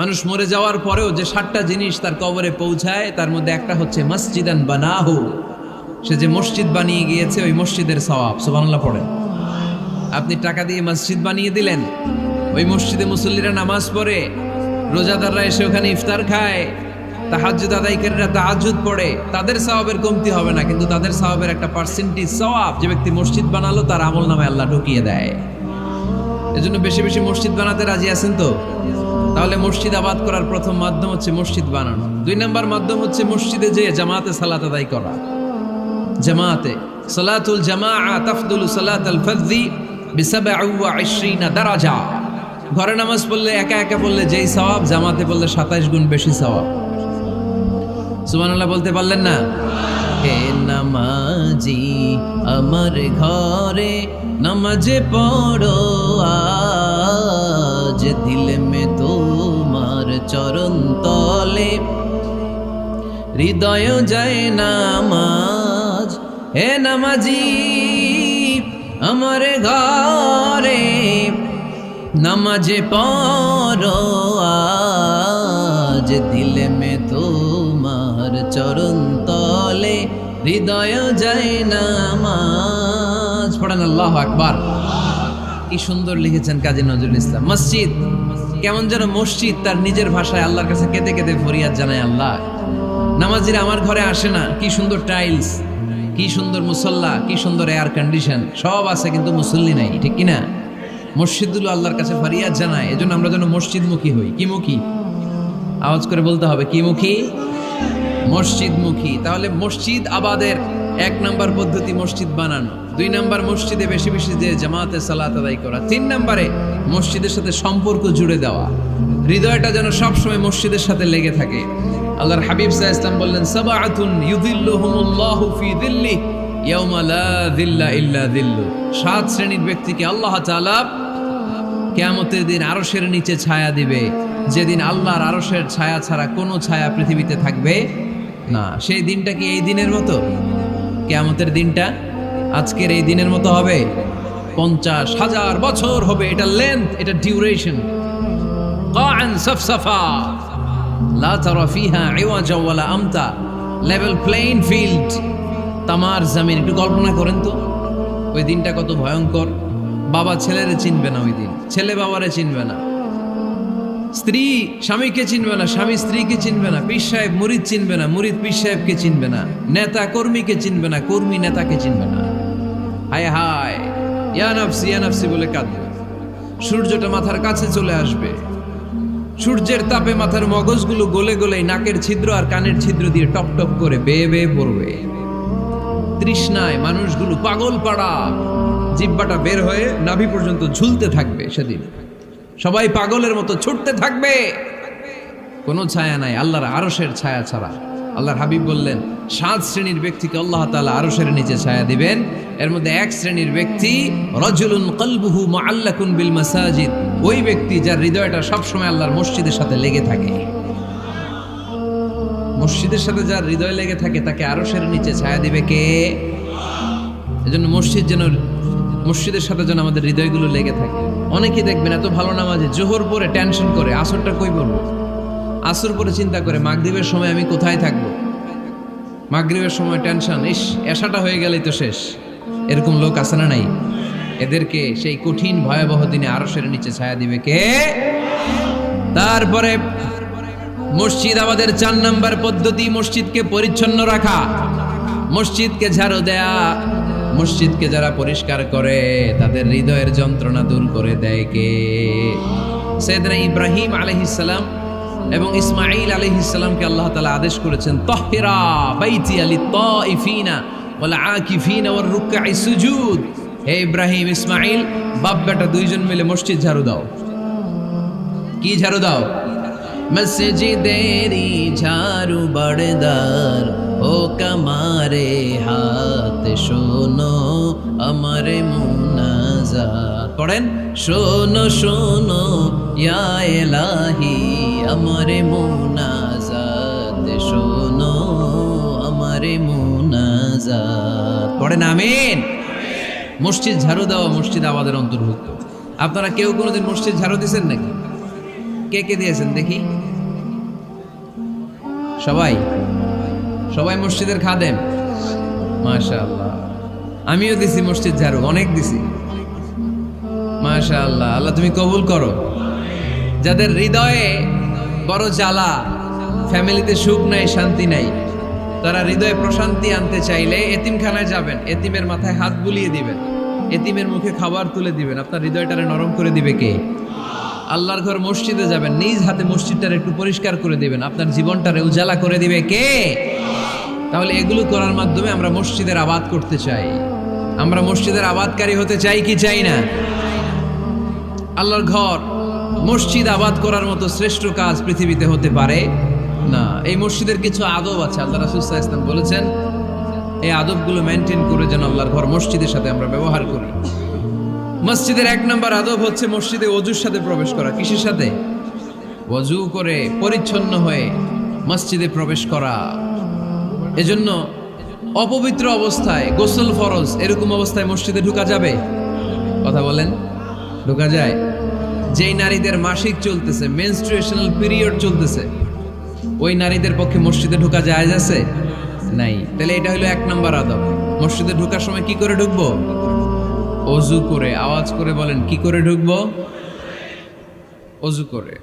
মানুষ মরে যাওয়ার পরেও যে 7টা জিনিস তার কবরে পৌঁছায় তার মধ্যে একটা হচ্ছে মসজিদান বানাহু। সে যে মসজিদ বানিয়ে গিয়েছে ওই মসজিদের সওয়াব। সুবহানাল্লাহ পড়েন। আপনি টাকা দিয়ে মসজিদ বানিয়ে দিলেন, ওই মসজিদে মুসল্লিরা নামাজ পড়ে, রোজাদাররা এসে ওখানে ইফতার খায়, তাহাজ্জুদ আদায়কারীরা তাহাজ্জুদ পড়ে, তাদের সওয়াবের কমতি হবে না, কিন্তু তাদের সওয়াবের একটা পার্সেন্টেজ সওয়াব যে ব্যক্তি মসজিদ বানালো তার আমলনামায় আল্লাহ ঢুকিয়ে দেয়। এজন্য বেশি বেশি মসজিদ বানাতে রাজি আছেন তো? তাহলে মসজিদ আবাদ করার প্রথম মাধ্যম হচ্ছে মসজিদ বানানো। 2 নম্বর মাধ্যম হচ্ছে মসজিদে যেয়ে জামাতে সালাত আদায় করা। জামাতে সালাতুল জামাআ তাফদুলু সালাতাল ফাযযি বি27 দারাজা। ঘরে নামাজ পড়লে একা একা পড়লে যেই সওয়াব, জামাতে পড়লে 27 গুণ বেশি সওয়াব। সুবহানাল্লাহ বলতে পারলেন না? হে নামাজি আমার ঘরে নামাজে পড়ো আজ, দিল মে তোমার চরণ তলে হৃদয় যায় নামাজ। হে নামাজি আমার ঘরে নামাজে পড়ো আজ, দিল মে তোমার চরণ তলে হৃদয় যায় নামাজ। পড়েন আল্লাহু আকবার। কি সুন্দর লিখেছেন কাজী নজরুল ইসলাম। মসজিদ কেমন যেন মসজিদ তার নিজের ভাষায় আল্লাহর কাছে কেঁদে কেঁদে ফরিয়াদ জানায়, আল্লাহ নামাজিরা আমার ঘরে আসে না, কি সুন্দর টাইলস, কি সুন্দর মুসল্লা, কি সুন্দর এয়ার কন্ডিশন, সব আছে কিন্তু মুসল্লি নাই, ঠিক কিনা? মসজিদগুলো আল্লাহর কাছে ফরিয়াদ জানায়। এজন্য আমরা যেন মসজিদমুখী হই। কি মুখী? আওয়াজ করে বলতে হবে, কি মুখী? মসজিদমুখী। তাহলে মসজিদ আবাদের 1 নম্বর পদ্ধতি মসজিদ বানানো। 2 নম্বর মসজিদে বেশি বেশি যে জামাতে সালাত আদায় করা। 3 নম্বরে মসজিদের সাথে সম্পর্ক জুড়ে দেওয়া, হৃদয়টা যেন সবসময় মসজিদের সাথে লেগে থাকে। আল্লাহর হাবিব সাল্লাল্লাহু আলাইহি ওয়াসাল্লাম বললেন, সাবআতুন ইউযিল্লুহুমুল্লাহু ফি যিল্লিহি ইয়াওমা লা যিল্লা ইল্লা যিল্লু। 7 শ্রেণীর ব্যক্তিকে আল্লাহ তাআলা কিয়ামতের দিন আরশের নিচে ছায়া দিবে, যেদিন আল্লাহর আরশের ছায়া ছাড়া কোনো ছায়া পৃথিবীতে থাকবে না। সেই দিনটা কি এই দিনের মতো? কিয়ামতের দিনটা আজকের এই দিনের মতো হবে? 50,000 বছর হবে। এটা লেন্থ, এটা ডিউরেশন। কাআন সাফসাফা লা তারা ফিহা ইওয়াজা ওয়ালা আমতা, লেভেল প্লেইং ফিল্ড, তামার জমিন। একটু কল্পনা করেন তো ওই দিনটা কত ভয়ঙ্কর। বাবা ছেলেরে চিনবে না ওই দিন, ছেলে বাবারে চিনবে না, স্ত্রী স্বামীকে চিনবে না, স্বামী স্ত্রীকে চিনবে না, পীর সাহেব মুরিদ চিনবে না, মুরিদ পীর সাহেবকে চিনবে না, নেতা কর্মীকে চিনবে না, কর্মী নেতাকে চিনবে না। হায় হায়, ইয়া নাফসি ইয়া নাফসি বলে কাঁদবে। সূর্যটা মাথার কাছে চলে আসবে, সূর্যের তাপে মাথার মগজগুলো গলে গলে নাকের ছিদ্র আর কানের ছিদ্র দিয়ে টপ টপ করে বেয়ে বেয়ে পড়বে। তৃষ্ণায় মানুষগুলো পাগল পাড়া, জিহ্বাটা বের হয়ে নাভি পর্যন্ত ঝুলতে থাকবে। সেদিন সবাই পাগলের মতো ছুটতে থাকবে, কোনো ছায়া নাই আল্লাহর আরশের ছায়া ছাড়া। আল্লাহর হাবিব বললেন, 7 শ্রেণীর ব্যক্তিকে আল্লাহ তাআলা আরশের নিচে ছায়া দিবেন। এর মধ্যে 1 শ্রেণীর ব্যক্তি রাজুলুন কলবুহু মুআল্লাকুন বিল মাসাজিদ, ওই ব্যক্তি যার হৃদয়টা সবসময় আল্লাহর মসজিদের সাথে লেগে থাকে। মসজিদের সাথে যার হৃদয় লেগে থাকে তাকে আরশের নিচে ছায়া দিবে কে? এজন্য মসজিদের সাথে যেন আমাদের হৃদয়গুলো লেগে থাকে। অনেকেই দেখবেন এত ভালো নামাজে, জোহর পরে টেনশন করে আসরটা কই পড়বো, আসর পরে চিন্তা করে মাগরিবের সময় আমি কোথায় থাকবো, মাগরিবের সময় টেনশন, ইস এশাটা হয়ে গেলেই তো শেষ। এরকম লোক আছে না নাই? এদেরকে সেই কঠিন ভয়াবহ দিনে আরশের নিচে ছায়া দিবে কে? তারপরে মসজিদ আমাদের 4 নম্বর পদ্ধতি মসজিদকে পরিচ্ছন্ন রাখা, মসজিদকে ঝাড়ু দেয়া। মসজিদকে যারা পরিষ্কার করে তাদের হৃদয়ের যন্ত্রণা দূর করে দেয় কে? সাইয়েদনা ইব্রাহিম আলাইহিস সালাম এবং ইসমাঈল আলাইহিস সালামকে আল্লাহ তাআলা আদেশ করেছেন, তাহহিরা বাইতিয়া লিত-তাইফিনা ওয়াল আকিফিনা ওয়ার রুকআই সুজুদ। হে ইব্রাহিম ইসমাঈল, বাপ বেটা 2 জন মিলে মসজিদ ঝাড়ু দাও। কি ঝাড়ু দাও? মসজিদেরি ঝাড়ু বড়দার ও কামারে হাত, শোনো আমারে মুনাজাত। পড়েন, শোনো শোনো ইয়া ইলাহি আমারে মুনাজাত, শোনো আমারে মুনাজাত। পড়েন আমিন। মসজিদ ঝাড়ু দেওয়া মসজিদ আমাদের অন্তর্ভুক্ত। আপনারা কেউ কোনোদিন মসজিদ ঝাড়ু দিয়েছেন নাকি? কে কে দিয়েছেন দেখি? সবাই সবাই মসজিদের খাদেম, মাশাআল্লাহ। আমিও দিছি মসজিদ ঝাড়ু, অনেক দিছি, মাশাআল্লাহ। আল্লাহ তুমি কবুল করো। যাদের হৃদয়ে বড় জ্বালা, ফ্যামিলিতে সুখ নাই, শান্তি নাই, তারা হৃদয়ে প্রশান্তি আনতে চাইলে এতিমখানায় যাবেন, এতিমের মাথায় হাত বুলিয়ে দিবেন, এতিমের মুখে খাবার তুলে দিবেন। আপনার হৃদয়টারে নরম করে দিবে কে? আল্লাহর ঘর মসজিদে যাবেন, নিজ হাতে মসজিদটারে একটু পরিষ্কার করে দিবেন, আপনার জীবনটারে উজালা করে দিবে কে? তাহলে এগুলো করার মাধ্যমে আমরা মসজিদের আবাদ করতে চাই। আমরা মসজিদের আবাদকারী হতে চাই কি চাই না? আল্লাহর ঘর মসজিদ আবাদ করার মতো শ্রেষ্ঠ কাজ পৃথিবীতে হতে পারে না। এই মসজিদের কিছু আদব আছে, আল্লাহ রাসূল সাল্লাল্লাহু আলাইহি ওয়াসাল্লাম বলেছেন এই আদবগুলো মেনটেন করে যেন আল্লাহর ঘর মসজিদের সাথে আমরা ব্যবহার করি। মসজিদের 1 নম্বর আদব হচ্ছে মসজিদে ওযুর সাথে প্রবেশ করা। কিসের সাথে? ওযু করে পরিচ্ছন্ন হয়ে মসজিদে প্রবেশ করা। এজন্য অপবিত্র অবস্থায় গোসল ফরজ, এরকম অবস্থায় মসজিদে ঢোকা যাবে? কথা বলেন, ঢোকা যায়? যেই নারীদের মাসিক চলতেছে, মেনস্ট্রুয়েশনাল পিরিয়ড চলতেছে, ওই নারীদের পক্ষে মসজিদে ঢোকা জায়েজ আছে? নাই। তাহলে এটা হলো 1 নম্বর আদব। মসজিদে ঢোকার সময় কি করে ঢুকবো? ওযু করে। আওয়াজ করে বলেন, কি করে ঢুকবো? ওযু করে।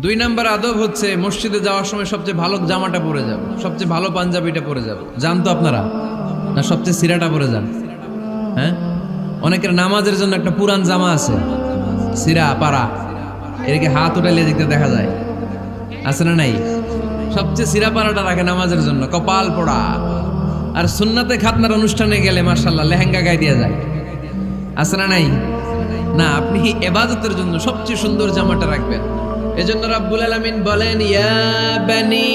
2 নম্বর আদব হচ্ছে মসজিদে যাওয়ার সময় সবচেয়ে ভালো জামাটা পরে যাব, সবচেয়ে ভালো পাঞ্জাবিটা পরে যাব। জান তো আপনারা? না সবচেয়ে সিরাটা পরে যান? হ্যাঁ, অনেকের নামাজের জন্য একটা পুরান জামা আছে, সিরা পাড়া, এদিকে হাত উঠাইলে দেখতে দেখা যায়, আছে না নাই? সবচেয়ে সিরা পাড়াটা রাখে নামাজের জন্য, কপাল পোড়া। আর সুন্নাতে খাতনার অনুষ্ঠানে গেলে মাশাআল্লাহ লেহেঙ্গা গায়ে দিয়ে যায়, আছে না নাই? না, আপনি ইবাদতের জন্য সবচেয়ে সুন্দর জামাটা রাখবেন। এজন্য রাব্বুল আলামিন বলেন, ইয়া বানি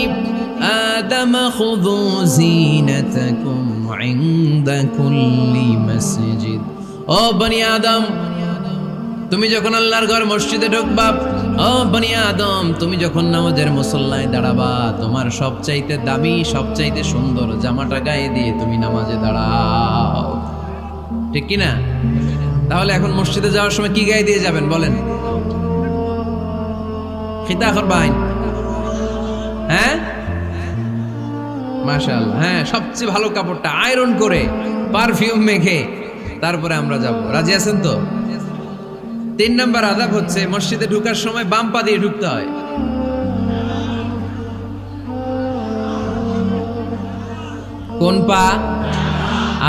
আদম খুযু জিনাতাকুম ইনদা কুল্লি মসজিদ। ও বনি আদম, তুমি যখন আল্লাহর ঘর মসজিদে ঢুকবা, ও বনি আদম, তুমি যখন নামাজের মুসল্লায় দাঁড়াবা, তোমার সবচাইতে দামি, সবচাইতে সুন্দর জামাটা গায়ে দিয়ে তুমি নামাজে দাঁড়াও। ঠিক কি না? তাহলে এখন মসজিদে যাওয়ার সময় কি গায়ে দিয়ে যাবেন বলেন? খিতা করবেন? হ্যাঁ, মাশাআল্লাহ। হ্যাঁ, সবচেয়ে ভালো কাপড়টা আয়রন করে পারফিউম মেখে তারপরে আমরা যাব। রাজি আছেন তো? 3 নম্বর আদব হচ্ছে মসজিদে ঢোকার সময় বাম পা দিয়ে ঢুকতে হয়। কোন পা?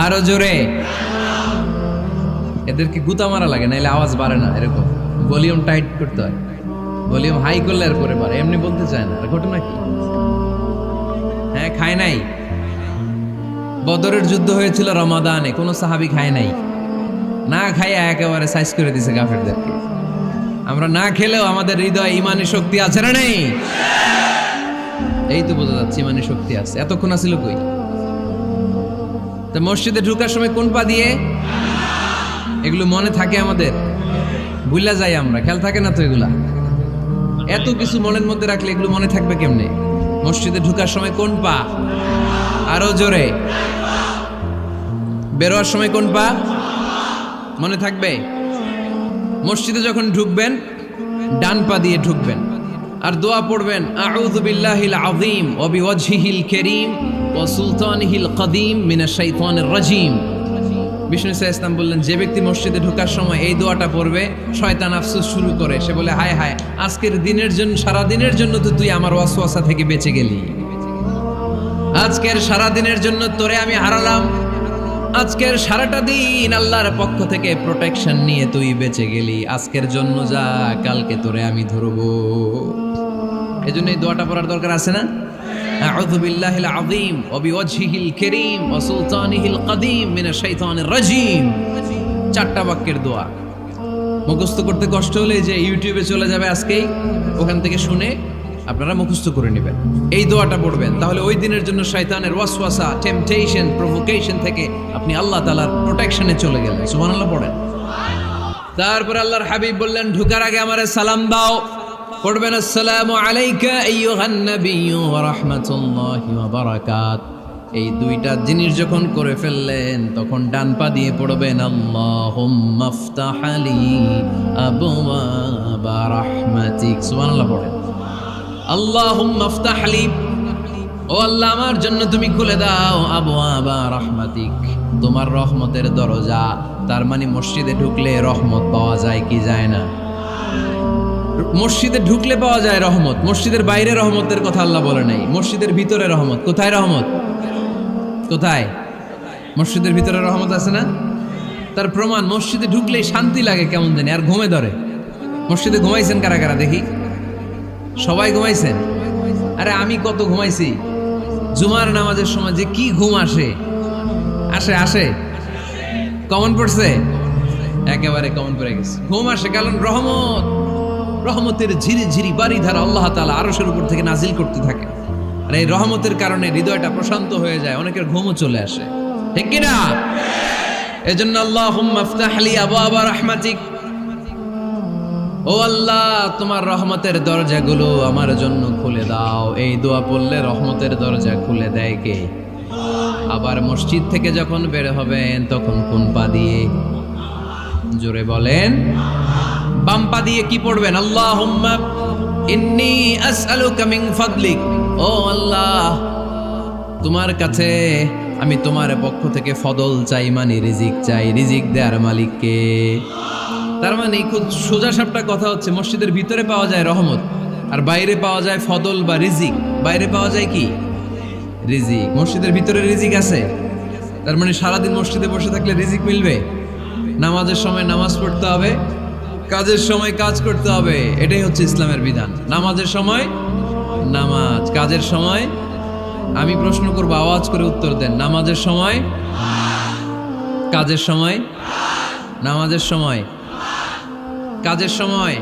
আরো জোরে। এদেরকে গুতা মারা লাগে, নাইলে আওয়াজ বাড়ে না। এরকম ভলিউম টাইট করতে হয়, ভলিউম হাই করলে আর পরে বাড়ে, এমনি বলতে চায় না। ঘটনা কি? হ্যাঁ, খায় নাই। বদরের যুদ্ধ হয়েছিল রমাদানে, কোন সাহাবী খায় নাই, না খাইয়া একেবারে সাইজ করে দিছে কাফেরদেরকে। আমরা না খেলেও আমাদের হৃদয়ে ইমানি শক্তি আছে না নেই? এই তো বোঝা যাচ্ছে ইমানি শক্তি আছে। এতক্ষণ আছিল কই? তো মসজিদে ঢোকার সময় কোন পা দিয়ে? এগুলো মনে থাকে আমাদের? ভুলা যাই আমরা, খেয়াল থাকে না তো এগুলা। এত কিছু মনের মধ্যে রাখলে এগুলো মনে থাকবে কেমনে? মসজিদে ঢোকার সময় কোন পা? আরো জোরে। বেরোয়ার সময় কোন পা? মনে থাকবে? মসজিদে যখন ঢুকবেন ডান পা দিয়ে ঢুকবেন, আর দোয়া পড়বেন, আউযু বিল্লাহিল আযীম ওয়া বিওয়াজহিল কারীম ওয়া সুলতানিহিল কদীম মিনাশ শাইতানির রাজীম। বিষ্ণু ইসলাম বললেন, যে ব্যক্তি মসজিদে ঢোকার সময় এই দোয়াটা পড়বে, শয়তান আফসোস শুরু করে। সে বলে, হায় হায়, আজকের দিনের জন্য, সারা দিনের জন্য তো তুই আমার ওয়াসওয়াসা থেকে বেঁচে গেলি। আজকের সারা দিনের জন্য তোরে আমি হারালাম, আজকের সারাটা দিন আল্লাহর পক্ষ থেকে প্রোটেকশন নিয়ে তুই বেঁচে গেলি। আজকের জন্য যা, কালকে তোরে আমি ধরবো। এজন্য এই দোয়াটা পড়ার দরকার আছে না? আউযু বিল্লাহিল আযীম ওয়া বিওয়াজহিল কারীম ওয়া সুলতানিহিল কদীম মিনাশ শাইতানির রাজীম। 4টা বাক্যের দোয়া। মুখস্থ করতে কষ্ট হলে যে ইউটিউবে চলে যাবে আজকেই, ওখান থেকে শুনে আপনারা মুখস্থ করে নেবেন। এই দোয়াটা পড়বেন, তাহলে ওই দিনের জন্য শয়তানের ওয়াসওয়াসা, টেম্পটেশন, প্রভোকেশন থেকে আপনি আল্লাহ তাআলার প্রোটেকশনে চলে গেলেন। সুবহানাল্লাহ পড়েন। তারপর আল্লাহর হাবিব বললেন, ঢোকার আগে আমারে সালাম দাও। পড়বেন, আসসালামু আলাইকা আইয়ুহান নাবিয়্যু ওয়া রাহমাতুল্লাহি ওয়া বারাকাত। এই দুইটা জিনিস যখন করে ফেললেন তখন ডান পা দিয়ে পড়বেন আল্লাহুম্মা আফতাহ লি আবওয়াবা রাহমাতিক, সুবহানাল্লাহ পড়েন। আল্লাহুম্মা আফতাহ লি, ও আল্লাহ আমার জন্য তুমি খুলে দাও আবওয়াবা রাহমাতিক, তোমার রহমতের দরজা। তার মানে মসজিদে ঢুকলে রহমত পাওয়া যায় কি যায় না? মসজিদে ঢুকলে পাওয়া যায় রহমত, মসজিদের বাইরে রহমতের কথা আল্লাহ বলে নাই। মসজিদের ভিতরে রহমত, কোথায় রহমত? কোথায়? মসজিদের ভিতরে রহমত আছে না? তার প্রমাণ মসজিদে ঢুকলেই শান্তি লাগে কেমন জানি, আর ঘুমে ধরে। মসজিদে ঘুমাইছেন কারা কারা দেখি? সবাই ঘুমাইছেন? আরে আমি কত ঘুমাইছি। জুমার নামাজের সময় যে কি ঘুম আসে, আসে আসে, কমন পড়ছে, একেবারে কমন পড়ে গেছে। ঘুম আসে কারণ রহমতের ঝিরি ঝিরি বাড়ি ধারা আল্লাহ তাআলা আরশের উপর থেকে নাজিল করতে থাকে। আর এই রহমতের কারণে হৃদয়টা প্রশান্ত হয়ে যায়, অনেকের ঘুমও চলে আসে, ঠিক কি না? এজন্য আল্লাহুম্মা আফতাহ লি আবওয়াবা রাহমাতিক, ও আল্লাহ তোমার রহমতের দরজাগুলো আমার জন্য খুলে দাও। এই দোয়া পড়লে রহমতের দরজা খুলে দেয় কে? আবার মসজিদ থেকে যখন বের হবেন তখন কোন পা দিয়ে? জোরে বলেন। বাম পা দিয়ে কি পড়বেন? আল্লাহুম্মা ইন্নী আসআলুকা মিন ফাদলিক, ও আল্লাহ তোমার কাছে আমি তোমার পক্ষ থেকে ফদল চাই, মানে রিজিক চাই। রিজিক দেয়ার মালিক কে? তার মানে খুব সোজা সাপটা কথা হচ্ছে, মসজিদের ভিতরে পাওয়া যায় রহমত, আর বাইরে পাওয়া যায় ফদল বা রিজিক। বাইরে পাওয়া যায় কি? রিজিক। মসজিদের ভিতরে রিজিক আছে, তার মানে সারাদিন মসজিদে বসে থাকলে রিজিক মিলবে। নামাজের সময় নামাজ পড়তে হবে, কাজের সময় কাজ করতে হবে, এটাই হচ্ছে ইসলামের বিধান। নামাজের সময় নামাজ, কাজের সময়। আমি প্রশ্ন করব, আওয়াজ করে উত্তর দেন। নামাজের সময়, কাজের সময়, নামাজের সময়, কাজের সময়।